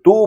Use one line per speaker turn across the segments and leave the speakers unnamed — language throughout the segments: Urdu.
2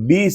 20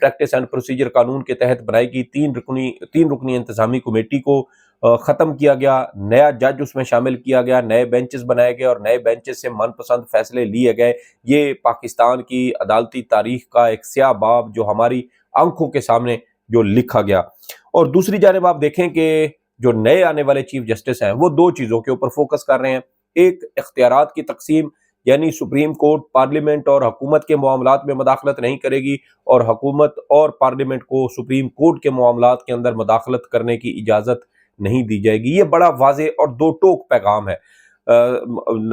پریکٹس اینڈ پروسیجر قانون کے تحت بنائی گئی تین رکنی انتظامی کمیٹی کو ختم کیا گیا، نیا جج اس میں شامل کیا گیا، نئے بینچز بنائے گئے اور نئے بینچز سے من پسند فیصلے لیے گئے۔ یہ پاکستان کی عدالتی تاریخ کا ایک سیاہ باب جو ہماری آنکھوں کے سامنے جو لکھا گیا۔ اور دوسری جانب آپ دیکھیں کہ جو نئے آنے والے چیف جسٹس ہیں وہ دو چیزوں کے اوپر فوکس کر رہے ہیں، ایک اختیارات کی تقسیم، یعنی سپریم کورٹ پارلیمنٹ اور حکومت کے معاملات میں مداخلت نہیں کرے گی اور حکومت اور پارلیمنٹ کو سپریم کورٹ کے معاملات کے اندر مداخلت کرنے کی اجازت نہیں دی جائے گی۔ یہ بڑا واضح اور دو ٹوک پیغام ہے۔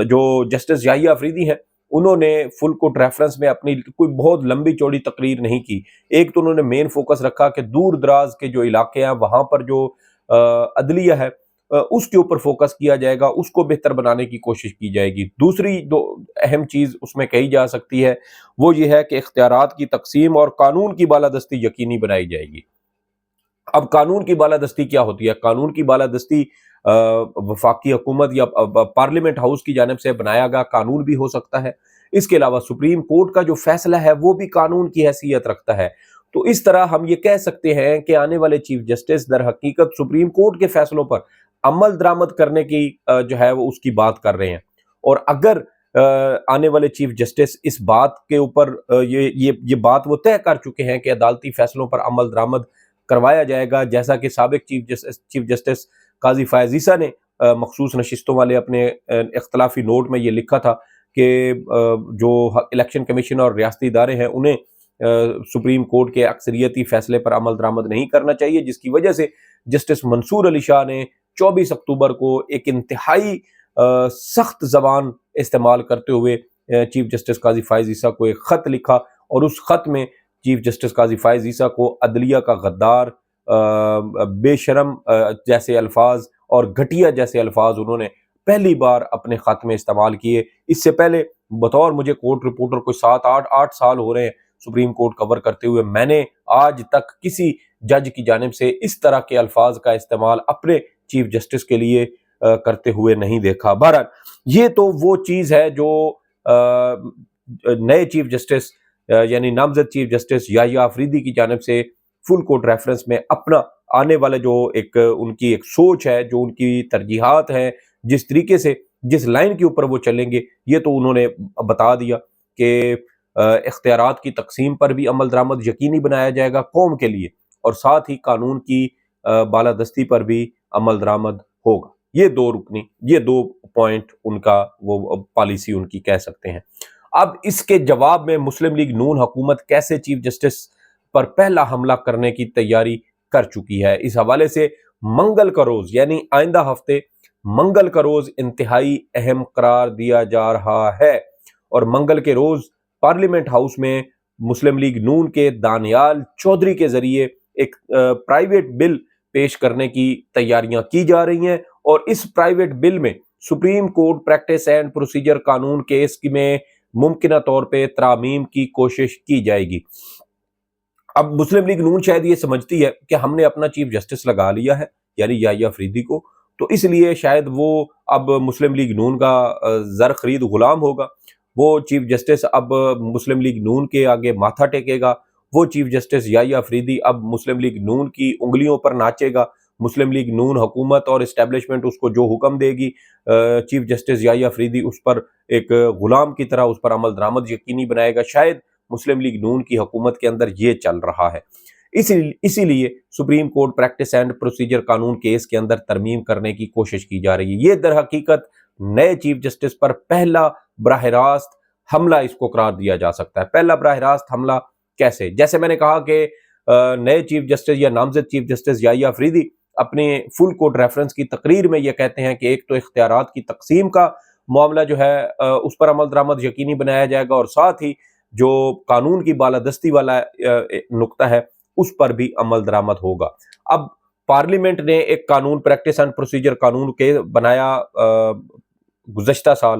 جو جسٹس یحییٰ آفریدی ہیں انہوں نے فل کوٹ ریفرنس میں اپنی کوئی بہت لمبی چوڑی تقریر نہیں کی، ایک تو انہوں نے مین فوکس رکھا کہ دور دراز کے جو علاقے ہیں وہاں پر جو عدلیہ ہے اس کے اوپر فوکس کیا جائے گا، اس کو بہتر بنانے کی کوشش کی جائے گی۔ دوسری دو اہم چیز اس میں کہی جا سکتی ہے وہ یہ ہے کہ اختیارات کی تقسیم اور قانون کی بالادستی یقینی بنائی جائے گی۔ اب قانون کی بالادستی کیا ہوتی ہے؟ قانون کی بالادستی وفاقی حکومت یا پارلیمنٹ ہاؤس کی جانب سے بنایا گیا قانون بھی ہو سکتا ہے، اس کے علاوہ سپریم کورٹ کا جو فیصلہ ہے وہ بھی قانون کی حیثیت رکھتا ہے۔ تو اس طرح ہم یہ کہہ سکتے ہیں کہ آنے والے چیف جسٹس در حقیقت سپریم کورٹ کے فیصلوں پر عمل درآمد کرنے کی جو ہے وہ اس کی بات کر رہے ہیں، اور اگر آنے والے چیف جسٹس اس بات کے اوپر یہ بات وہ طے کر چکے ہیں کہ عدالتی فیصلوں پر عمل درآمد کروایا جائے گا، جیسا کہ سابق چیف جسٹس قاضی فائز عیسیٰ نے مخصوص نشستوں والے اپنے اختلافی نوٹ میں یہ لکھا تھا کہ جو الیکشن کمیشن اور ریاستی ادارے ہیں انہیں سپریم کورٹ کے اکثریتی فیصلے پر عمل درآمد نہیں کرنا چاہیے، جس کی وجہ سے جسٹس منصور علی شاہ نے 24 اکتوبر کو ایک انتہائی سخت زبان استعمال کرتے ہوئے چیف جسٹس قاضی فائز عیسیٰ کو ایک خط لکھا، اور اس خط میں چیف جسٹس قاضی فائز عیسیٰ کو عدلیہ کا غدار، بے شرم جیسے الفاظ اور گھٹیا جیسے الفاظ انہوں نے پہلی بار اپنے خط میں استعمال کیے۔ اس سے پہلے بطور مجھے کورٹ رپورٹر کوئی 7-8 سال ہو رہے ہیں سپریم کورٹ کور کرتے ہوئے، میں نے آج تک کسی جج کی جانب سے اس طرح کے الفاظ کا استعمال اپنے چیف جسٹس کے لیے کرتے ہوئے نہیں دیکھا۔ بہرحال یہ تو وہ چیز ہے جو نئے چیف جسٹس یعنی نامزد چیف جسٹس یحییٰ آفریدی کی جانب سے فل کوٹ ریفرنس میں اپنا آنے والے جو ان کی ایک سوچ ہے، جو ان کی ترجیحات ہیں، جس طریقے سے جس لائن کے اوپر وہ چلیں گے، یہ تو انہوں نے بتا دیا کہ اختیارات کی تقسیم پر بھی عمل درآمد یقینی بنایا جائے گا قوم کے لیے، اور ساتھ ہی قانون کی بالادستی پر بھی عمل درآمد ہوگا۔ یہ دو پوائنٹ ان کا وہ پالیسی ان کی کہہ سکتے ہیں۔ اب اس کے جواب میں مسلم لیگ نون حکومت کیسے چیف جسٹس پر پہلا حملہ کرنے کی تیاری کر چکی ہے؟ اس حوالے سے منگل کا روز یعنی آئندہ ہفتے منگل کا روز انتہائی اہم قرار دیا جا رہا ہے، اور منگل کے روز پارلیمنٹ ہاؤس میں مسلم لیگ نون کے دانیال چودھری کے ذریعے ایک پرائیویٹ بل پیش کرنے کی تیاریاں کی جا رہی ہیں، اور اس پرائیویٹ بل میں supreme court practice and procedure قانون کیس میں ممکنہ طور پہ ترامیم کی کوشش کی جائے گی۔ اب مسلم لیگ نون شاید یہ سمجھتی ہے کہ ہم نے اپنا چیف جسٹس لگا لیا ہے یعنی یحییٰ آفریدی کو، تو اس لیے شاید وہ اب مسلم لیگ نون کا زر خرید غلام ہوگا، وہ چیف جسٹس اب مسلم لیگ نون کے آگے ماتھا ٹیکے گا، وہ چیف جسٹس یحییٰ آفریدی اب مسلم لیگ نون کی انگلیوں پر ناچے گا، مسلم لیگ نون حکومت اور اسٹیبلشمنٹ اس کو جو حکم دے گی چیف جسٹس یحییٰ آفریدی اس پر ایک غلام کی طرح اس پر عمل درآمد یقینی بنائے گا۔ شاید مسلم لیگ نون کی حکومت کے اندر یہ چل رہا ہے، اسی لیے supreme court practice and procedure قانون کیس کے اندر ترمیم کرنے کی کوشش کی جا رہی ہے۔ یہ در حقیقت نئے چیف جسٹس پر پہلا براہ راست حملہ اس کو قرار دیا جا سکتا ہے۔ پہلا براہ راست حملہ کیسے؟ جیسے میں نے کہا کہ نئے چیف جسٹس یا نامزد چیف جسٹس یحییٰ آفریدی اپنے فل کوٹ ریفرنس کی تقریر میں یہ کہتے ہیں کہ ایک تو اختیارات کی تقسیم کا معاملہ جو ہے اس پر عمل درآمد یقینی بنایا جائے گا، اور ساتھ ہی جو قانون کی بالادستی والا نقطہ ہے اس پر بھی عمل درآمد ہوگا۔ اب پارلیمنٹ نے ایک قانون پریکٹس اینڈ پروسیجر قانون کے بنایا گزشتہ سال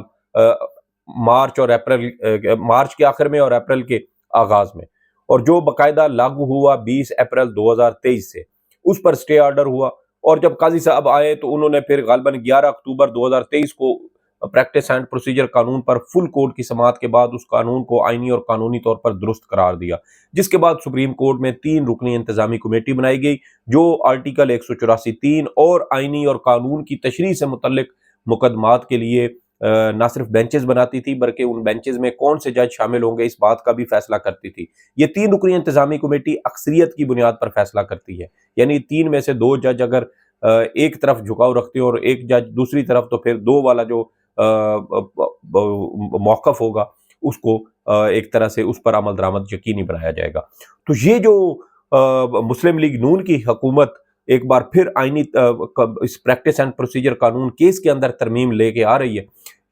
مارچ کے آخر میں اور اپریل کے آغاز میں، اور جو باقاعدہ لاگو ہوا 20 اپریل 2023 سے، اس پر سٹے آرڈر ہوا، اور جب قاضی صاحب آئے تو انہوں نے پھر غالباً 11 اکتوبر 2023 کو پریکٹس اینڈ پروسیجر قانون پر فل کورٹ کی سماعت کے بعد اس قانون کو آئینی اور قانونی طور پر درست قرار دیا، جس کے بعد سپریم کورٹ میں 3 رکنی انتظامی کمیٹی بنائی گئی جو آرٹیکل 184(3) اور آئینی اور قانون کی تشریح سے متعلق مقدمات کے لیے نہ صرف بینچز بناتی تھی بلکہ ان بینچز میں کون سے جج شامل ہوں گے اس بات کا بھی فیصلہ کرتی تھی۔ یہ 3 رکنی انتظامی کمیٹی اکثریت کی بنیاد پر فیصلہ کرتی ہے، یعنی 3 میں سے 2 جج اگر ایک طرف جھکاؤ رکھتے ہیں اور ایک جج دوسری طرف، تو پھر 2 والا جو موقف ہوگا اس کو ایک طرح سے اس پر عمل درآمد یقینی بنایا جائے گا۔ تو یہ جو مسلم لیگ نون کی حکومت ایک بار پھر آئینی اس پریکٹس اینڈ پروسیجر قانون کیس کے اندر ترمیم لے کے آ رہی ہے،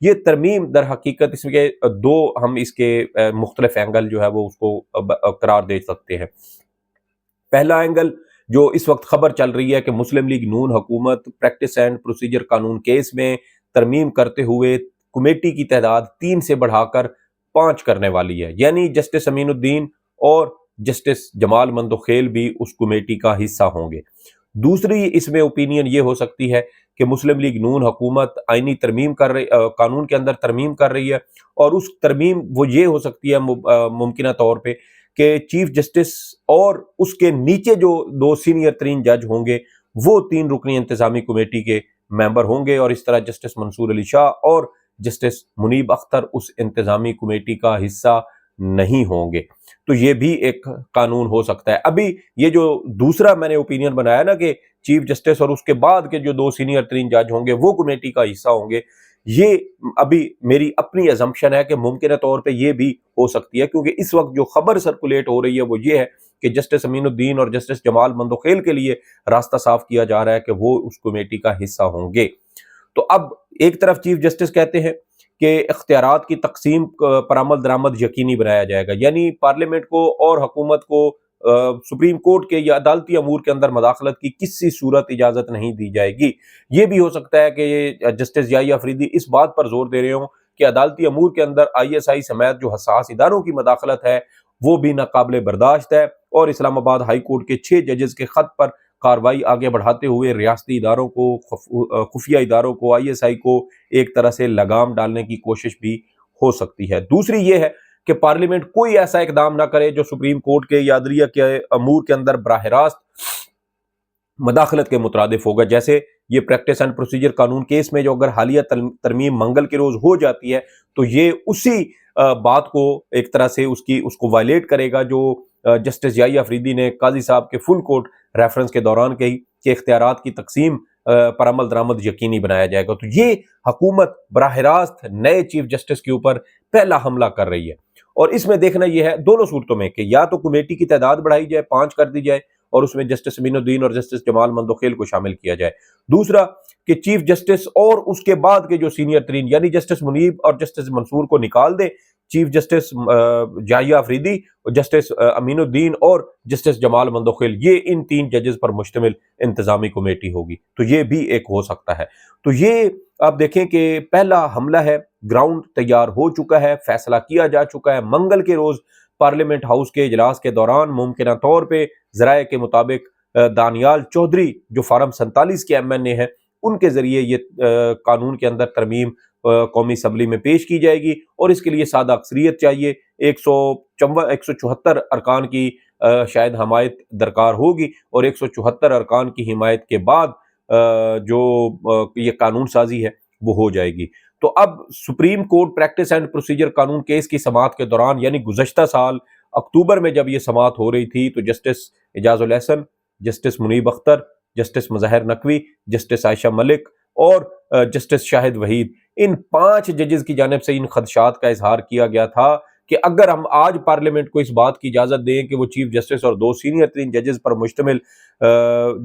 یہ ترمیم در حقیقت اس کے 2 ہم اس کے مختلف اینگل جو ہے وہ اس کو قرار دے سکتے ہیں۔ پہلا اینگل جو اس وقت خبر چل رہی ہے کہ مسلم لیگ نون حکومت پریکٹس اینڈ پروسیجر قانون کیس میں ترمیم کرتے ہوئے کمیٹی کی تعداد 3 سے بڑھا کر 5 کرنے والی ہے، یعنی جسٹس امین الدین اور جسٹس جمال مندوخیل بھی اس کمیٹی کا حصہ ہوں گے۔ دوسری اس میں اوپینین یہ ہو سکتی ہے کہ مسلم لیگ نون حکومت آئینی ترمیم کر رہی، قانون کے اندر ترمیم کر رہی ہے، اور اس ترمیم وہ یہ ہو سکتی ہے ممکنہ طور پہ کہ چیف جسٹس اور اس کے نیچے جو 2 سینئر ترین جج ہوں گے وہ 3 رکنی انتظامی کمیٹی کے ممبر ہوں گے، اور اس طرح جسٹس منصور علی شاہ اور جسٹس منیب اختر اس انتظامی کمیٹی کا حصہ نہیں ہوں گے۔ تو یہ بھی ایک قانون ہو سکتا ہے۔ ابھی یہ جو دوسرا میں نے اوپینین بنایا نا کہ چیف جسٹس اور اس کے بعد کے جو 2 سینئر ترین جج ہوں گے وہ کمیٹی کا حصہ ہوں گے، یہ ابھی میری اپنی ازمپشن ہے کہ ممکنہ طور پہ یہ بھی ہو سکتی ہے، کیونکہ اس وقت جو خبر سرکولیٹ ہو رہی ہے وہ یہ ہے کہ جسٹس امین الدین اور جسٹس جمال مندوخیل کے لیے راستہ صاف کیا جا رہا ہے کہ وہ اس کمیٹی کا حصہ ہوں گے۔ تو اب ایک طرف چیف جسٹس کہتے ہیں کہ اختیارات کی تقسیم پر عمل درآمد یقینی بنایا جائے گا، یعنی پارلیمنٹ کو اور حکومت کو سپریم کورٹ کے یا عدالتی امور کے اندر مداخلت کی کسی صورت اجازت نہیں دی جائے گی۔ یہ بھی ہو سکتا ہے کہ جسٹس یحییٰ افریدی اس بات پر زور دے رہے ہوں کہ عدالتی امور کے اندر ISI سمیت جو حساس اداروں کی مداخلت ہے وہ بھی ناقابل برداشت ہے، اور اسلام آباد ہائی کورٹ کے 6 ججز کے خط پر کارروائی آگے بڑھاتے ہوئے ریاستی اداروں کو، خفیہ اداروں کو، ISI کو ایک طرح سے لگام ڈالنے کی کوشش بھی ہو سکتی ہے۔ دوسری یہ ہے کہ پارلیمنٹ کوئی ایسا اقدام نہ کرے جو سپریم کورٹ کے یا عدلیہ کے امور کے اندر براہ راست مداخلت کے مترادف ہوگا، جیسے یہ پریکٹس اینڈ پروسیجر قانون کیس میں جو اگر حالیہ ترمیم منگل کے روز ہو جاتی ہے تو یہ اسی بات کو ایک طرح سے اس کو وائلیٹ کرے گا جو جسٹس یحییٰ افریدی نے قاضی صاحب کے فل کورٹ ریفرنس کے دوران کہی کہ اختیارات کی تقسیم پر عمل درآمد یقینی بنایا جائے گا۔ تو یہ حکومت براہ راست نئے چیف جسٹس کے اوپر پہلا حملہ کر رہی ہے، اور اس میں دیکھنا یہ ہے دونوں صورتوں میں کہ یا تو کمیٹی کی تعداد بڑھائی جائے، 5 کر دی جائے، اور اس میں جسٹس امین الدین اور جسٹس جمال مندوخیل کو شامل کیا جائے، دوسرا کہ چیف جسٹس اور اس کے بعد کے جو سینئر ترین یعنی جسٹس منیب اور جسٹس منصور کو نکال دے، چیف جسٹس یحییٰ افریدی، جسٹس امین الدین اور جسٹس جمال مندوخیل، یہ ان 3 ججز پر مشتمل انتظامی کمیٹی ہوگی۔ تو یہ بھی ایک ہو سکتا ہے۔ تو یہ آپ دیکھیں کہ پہلا حملہ ہے، گراؤنڈ تیار ہو چکا ہے، فیصلہ کیا جا چکا ہے۔ منگل کے روز پارلیمنٹ ہاؤس کے اجلاس کے دوران ممکنہ طور پہ ذرائع کے مطابق دانیال چودھری جو فارم 47 کے MNA ہیں ان کے ذریعے یہ قانون کے اندر ترمیم قومی اسمبلی میں پیش کی جائے گی، اور اس کے لیے سادہ اکثریت چاہیے، 174 ارکان کی شاید حمایت درکار ہوگی، اور 174 ارکان کی حمایت کے بعد جو یہ قانون سازی ہے وہ ہو جائے گی۔ تو اب supreme court practice and procedure قانون کیس کی سماعت کے دوران یعنی گزشتہ سال اکتوبر میں جب یہ سماعت ہو رہی تھی تو جسٹس اعجاز الاحسن، جسٹس منیب اختر، جسٹس مظاہر نقوی، جسٹس عائشہ ملک اور جسٹس شاہد وحید، ان 5 ججز کی جانب سے ان خدشات کا اظہار کیا گیا تھا کہ اگر ہم آج پارلیمنٹ کو اس بات کی اجازت دیں کہ وہ چیف جسٹس اور 2 سینئر ترین ججز پر مشتمل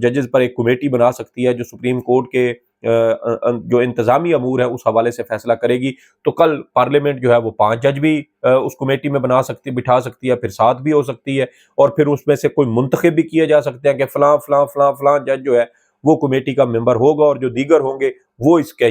ججز پر ایک کمیٹی بنا سکتی ہے جو سپریم کورٹ کے جو انتظامی امور ہیں اس حوالے سے فیصلہ کرے گی، تو کل پارلیمنٹ جو ہے وہ 5 جج بھی اس کمیٹی میں بٹھا سکتی ہے، پھر 7 بھی ہو سکتی ہے، اور پھر اس میں سے کوئی منتخب بھی کیے جا سکتے ہیں کہ فلاں فلاں فلاں فلاں جج جو ہے وہ کمیٹی کا ممبر ہوگا، اور جو دیگر ہوں گے وہ اس کے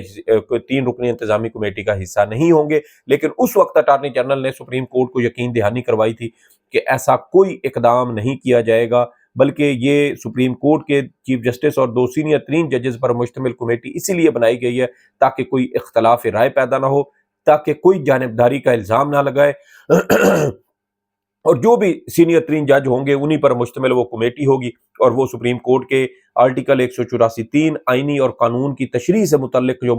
3 رکنی انتظامی کمیٹی کا حصہ نہیں ہوں گے۔ لیکن اس وقت اٹارنی جنرل نے سپریم کورٹ کو یقین دہانی کروائی تھی کہ ایسا کوئی اقدام نہیں کیا جائے گا، بلکہ یہ سپریم کورٹ کے چیف جسٹس اور 2 سینئر ترین ججز پر مشتمل کمیٹی اسی لیے بنائی گئی ہے تاکہ کوئی اختلاف رائے پیدا نہ ہو، تاکہ کوئی جانبداری کا الزام نہ لگائے اور جو بھی سینئر ترین جج ہوں گے انہی پر مشتمل وہ کمیٹی ہوگی، اور وہ سپریم کورٹ کے آرٹیکل 184(3) آئینی اور قانون کی تشریح سے متعلق جو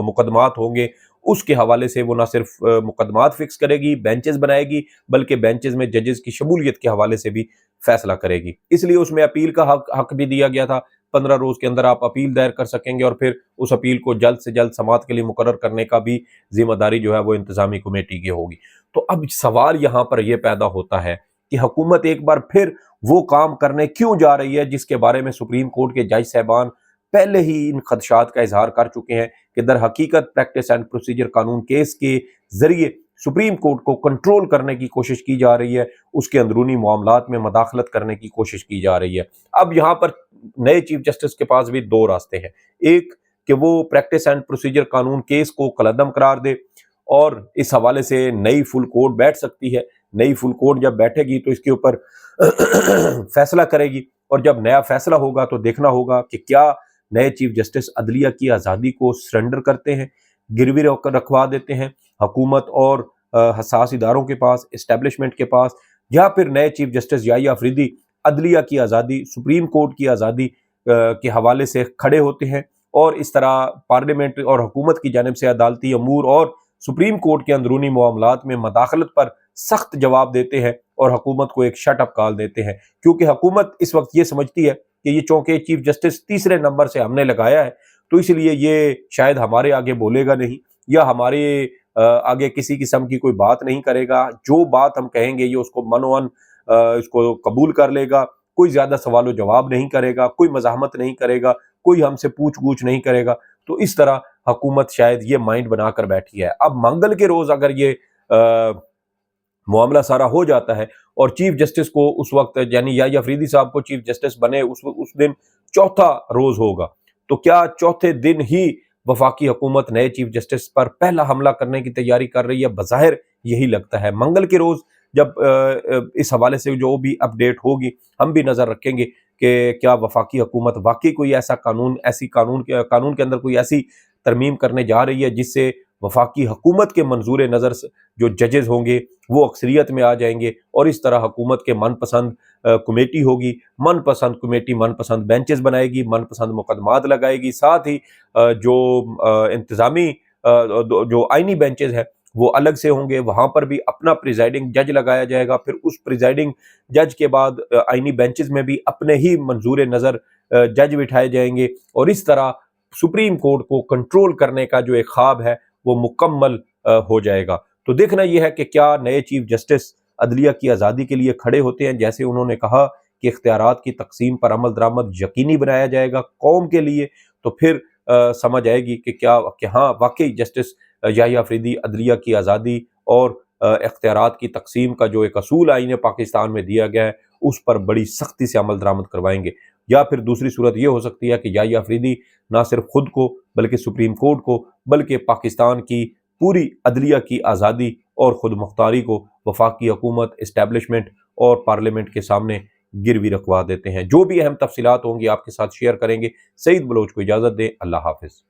مقدمات ہوں گے اس کے حوالے سے وہ نہ صرف مقدمات فکس کرے گی، بینچز بنائے گی، بلکہ بینچز میں ججز کی شمولیت کے حوالے سے بھی فیصلہ کرے گی۔ اس لیے اس میں اپیل کا حق بھی دیا گیا تھا، 15 روز کے اندر آپ اپیل دائر کر سکیں گے، اور پھر اس اپیل کو جلد سے جلد سماعت کے لیے مقرر کرنے کا بھی ذمہ داری جو ہے وہ انتظامی کمیٹی کی ہوگی۔ تو اب سوال یہاں پر یہ پیدا ہوتا ہے کہ حکومت ایک بار پھر وہ کام کرنے کیوں جا رہی ہے جس کے بارے میں سپریم کورٹ کے جج صاحبان پہلے ہی ان خدشات کا اظہار کر چکے ہیں کہ در حقیقت پریکٹس اینڈ پروسیجر قانون کیس کے ذریعے سپریم کورٹ کو کنٹرول کرنے کی کوشش کی جا رہی ہے، اس کے اندرونی معاملات میں مداخلت کرنے کی کوشش کی جا رہی ہے۔ اب یہاں پر نئے چیف جسٹس کے پاس بھی 2 راستے ہیں، ایک کہ وہ پریکٹس اینڈ پروسیجر قانون کیس کو کالعدم قرار دے اور اس حوالے سے نئی فل کورٹ بیٹھ سکتی ہے، نئی فل کورٹ جب بیٹھے گی تو اس کے اوپر فیصلہ کرے گی، اور جب نیا فیصلہ ہوگا تو دیکھنا ہوگا کہ کیا نئے چیف جسٹس عدلیہ کی آزادی کو سرنڈر کرتے ہیں، گروی رکھوا دیتے ہیں حکومت اور حساس اداروں کے پاس، اسٹیبلشمنٹ کے پاس، یا پھر نئے چیف جسٹس یحییٰ آفریدی عدلیہ کی آزادی، سپریم کورٹ کی آزادی کے حوالے سے کھڑے ہوتے ہیں، اور اس طرح پارلیمنٹ اور حکومت کی جانب سے عدالتی امور اور سپریم کورٹ کے اندرونی معاملات میں مداخلت پر سخت جواب دیتے ہیں اور حکومت کو ایک شٹ اپ کال دیتے ہیں، کیونکہ حکومت اس وقت یہ سمجھتی ہے کہ یہ چونکہ چیف جسٹس تیسرے نمبر سے ہم نے لگایا ہے تو اس لیے یہ شاید ہمارے آگے بولے گا نہیں، یا ہمارے آگے کسی قسم کی کوئی بات نہیں کرے گا، جو بات ہم کہیں گے یہ اس کو منوان اس کو قبول کر لے گا، کوئی زیادہ سوال و جواب نہیں کرے گا، کوئی مزاحمت نہیں کرے گا، کوئی ہم سے پوچھ گوچھ نہیں کرے گا۔ تو اس طرح حکومت شاید یہ مائنڈ بنا کر بیٹھی ہے۔ اب منگل کے روز اگر یہ معاملہ سارا ہو جاتا ہے اور چیف جسٹس کو اس وقت یعنی یحییٰ آفریدی صاحب کو چیف جسٹس بنے اس دن چوتھا روز ہوگا، تو کیا چوتھے دن ہی وفاقی حکومت نئے چیف جسٹس پر پہلا حملہ کرنے کی تیاری کر رہی ہے؟ بظاہر یہی لگتا ہے۔ منگل کے روز جب اس حوالے سے جو بھی اپڈیٹ ہوگی ہم بھی نظر رکھیں گے کہ کیا وفاقی حکومت واقعی کوئی ایسا قانون کے اندر کوئی ایسی ترمیم کرنے جا رہی ہے جس سے وفاقی حکومت کے منظور نظر جو ججز ہوں گے وہ اکثریت میں آ جائیں گے، اور اس طرح حکومت کے من پسند کمیٹی ہوگی، من پسند کمیٹی من پسند بینچز بنائے گی، من پسند مقدمات لگائے گی، ساتھ ہی جو انتظامی جو آئینی بینچز ہیں وہ الگ سے ہوں گے، وہاں پر بھی اپنا پریزائڈنگ جج لگایا جائے گا، پھر اس پریزائڈنگ جج کے بعد آئینی بینچز میں بھی اپنے ہی منظور نظر جج بٹھائے جائیں گے، اور اس طرح سپریم کورٹ کو کنٹرول کرنے کا جو ایک خواب ہے وہ مکمل ہو جائے گا۔ تو دیکھنا یہ ہے کہ کیا نئے چیف جسٹس عدلیہ کی آزادی کے لیے کھڑے ہوتے ہیں، جیسے انہوں نے کہا کہ اختیارات کی تقسیم پر عمل درآمد یقینی بنایا جائے گا قوم کے لیے، تو پھر سمجھ آئے گی کہ ہاں واقعی جسٹس یحییٰ آفریدی عدلیہ کی آزادی اور اختیارات کی تقسیم کا جو ایک اصول آئین پاکستان میں دیا گیا ہے اس پر بڑی سختی سے عمل درآمد کروائیں گے۔ یا پھر دوسری صورت یہ ہو سکتی ہے کہ یحییٰ آفریدی نہ صرف خود کو بلکہ سپریم کورٹ کو بلکہ پاکستان کی پوری عدلیہ کی آزادی اور خود مختاری کو وفاقی حکومت، اسٹیبلشمنٹ اور پارلیمنٹ کے سامنے گروی رکھوا دیتے ہیں۔ جو بھی اہم تفصیلات ہوں گی آپ کے ساتھ شیئر کریں گے۔ سعید بلوچ کو اجازت دیں، اللہ حافظ۔